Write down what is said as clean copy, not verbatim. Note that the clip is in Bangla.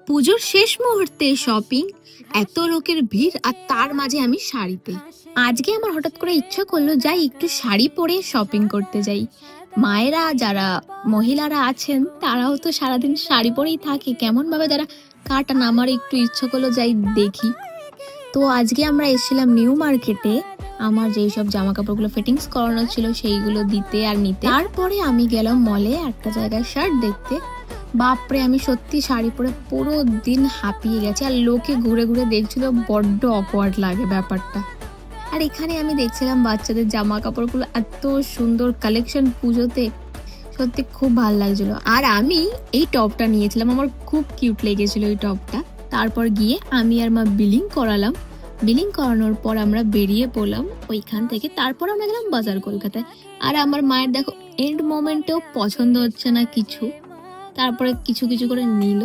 পুজোর শেষ মুহূর্তে শপিং, এত লোকের ভিড় আর তার মাঝে আমি শাড়িতে। আজকে আমার হঠাৎ করে ইচ্ছা করলো যাই একটু শাড়ি পরে শপিং করতে যাই। মায়েরা যারা মহিলারা আছেন তারাও তো সারাদিন শাড়ি পরেই থাকে, কেমন ভাবে তারা কাটান, আমার একটু ইচ্ছা করলো যাই দেখি। তো আজকে আমরা এসেছিলাম নিউ মার্কেটে আমার যেই সব জামা কাপড়গুলো ফিটিংস করানো ছিল সেইগুলো দিতে আর নিতে। তারপরে আমি গেলাম মলে একটা জায়গায় শার্ট দেখতে। বাপরে, আমি সত্যি শাড়ি পরে পুরো দিন হাঁপিয়ে গেছি, আর লোকে ঘুরে ঘুরে দেখছিল, বড্ড অকওয়ার্ড লাগে ব্যাপারটা। আর এখানে আমি দেখছিলাম বাচ্চাদের জামা কাপড়গুলো, এত সুন্দর কালেকশন পুজোতে, সত্যি খুব ভালো লাগছিল। আর আমি এই টপটা নিয়েছিলাম, আমার খুব কিউট লেগেছিল এই টপটা। তারপর গিয়ে আমি আর মা বিলিং করালাম। বিলিং করানোর পর আমরা বেরিয়ে পড়লাম ওইখান থেকে। তারপর আমরা গেলাম বাজার কলকাতায়। আর আমার মায়ের দেখো এন্ড মোমেন্টেও পছন্দ হচ্ছে না কিছু, তারপরে কিছু কিছু করে নিল।